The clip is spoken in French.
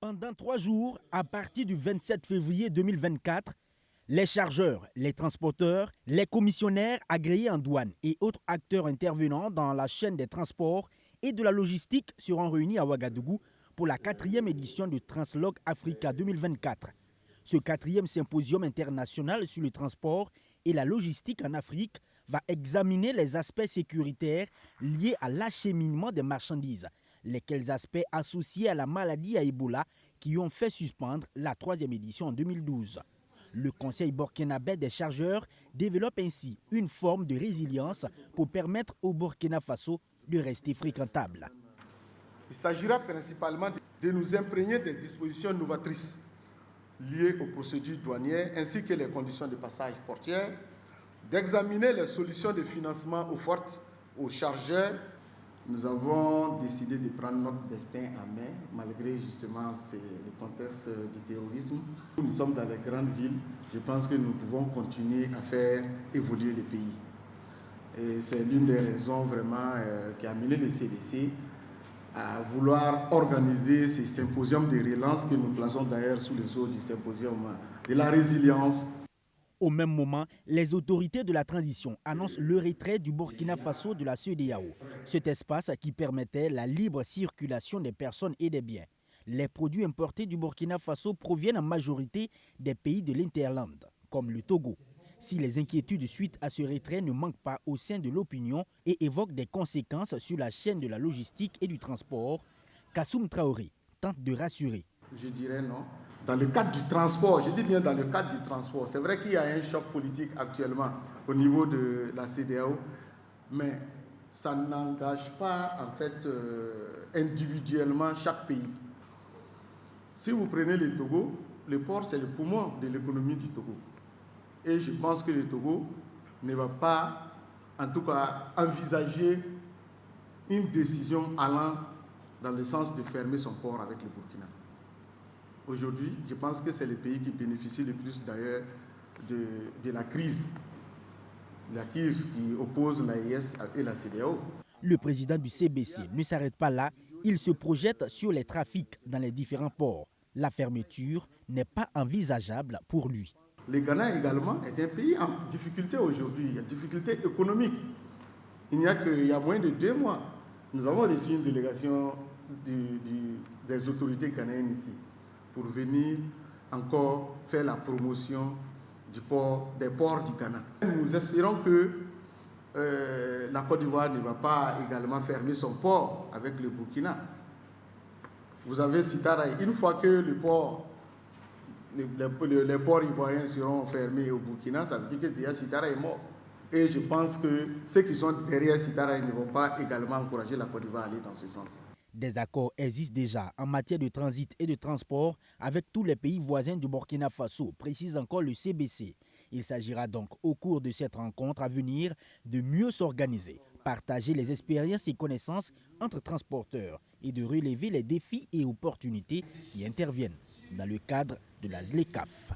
Pendant 3 jours, à partir du 27 février 2024, les chargeurs, les transporteurs, les commissionnaires agréés en douane et autres acteurs intervenant dans la chaîne des transports et de la logistique seront réunis à Ouagadougou pour la 4e édition de Transloc Africa 2024. Ce 4e symposium international sur le transport et la logistique en Afrique va examiner les aspects sécuritaires liés à l'acheminement des marchandises, lesquels aspects associés à la maladie à Ebola qui ont fait suspendre la 3e édition en 2012. Le Conseil burkinabé des chargeurs développe ainsi une forme de résilience pour permettre au Burkina Faso de rester fréquentable. Il s'agira principalement de nous imprégner des dispositions novatrices liées aux procédures douanières ainsi que les conditions de passage portières, d'examiner les solutions de financement offertes aux chargeurs. Nous avons décidé de prendre notre destin en main, malgré justement le contexte du terrorisme. Nous sommes dans les grandes villes. Je pense que nous pouvons continuer à faire évoluer le pays. Et c'est l'une des raisons vraiment qui a amené le CBC à vouloir organiser ces symposiums de relance que nous plaçons d'ailleurs sous le sceau du symposium de la résilience. Au même moment, les autorités de la transition annoncent le retrait du Burkina Faso de la CEDEAO, cet espace qui permettait la libre circulation des personnes et des biens. Les produits importés du Burkina Faso proviennent en majorité des pays de l'Interland, comme le Togo. Si les inquiétudes suite à ce retrait ne manquent pas au sein de l'opinion et évoquent des conséquences sur la chaîne de la logistique et du transport, Kassoum Traoré tente de rassurer. Je dirais non. Dans le cadre du transport, je dis bien dans le cadre du transport, c'est vrai qu'il y a un choc politique actuellement au niveau de la CEDEAO, mais ça n'engage pas en fait individuellement chaque pays. Si vous prenez le Togo, le port c'est le poumon de l'économie du Togo. Et je pense que le Togo ne va pas, en tout cas, envisager une décision allant dans le sens de fermer son port avec le Burkina. Aujourd'hui, je pense que c'est le pays qui bénéficie le plus d'ailleurs de la crise qui oppose l'AES et la CEDEAO. Le président du CBC ne s'arrête pas là, il se projette sur les trafics dans les différents ports. La fermeture n'est pas envisageable pour lui. Le Ghana également est un pays en difficulté aujourd'hui, il y a difficulté économique. Il y a moins de 2 mois, nous avons reçu une délégation des autorités ghanéennes ici pour venir encore faire la promotion des ports du Ghana. Nous espérons que la Côte d'Ivoire ne va pas également fermer son port avec le Burkina. Vous avez Sitaraï, une fois que les ports ivoiriens seront fermés au Burkina, ça veut dire que déjà Sitaraï est mort. Et je pense que ceux qui sont derrière Sitaraï ne vont pas également encourager la Côte d'Ivoire à aller dans ce sens. Des accords existent déjà en matière de transit et de transport avec tous les pays voisins du Burkina Faso, précise encore le CBC. Il s'agira donc au cours de cette rencontre à venir de mieux s'organiser, partager les expériences et connaissances entre transporteurs et de relever les défis et opportunités qui interviennent dans le cadre de la ZLECAf.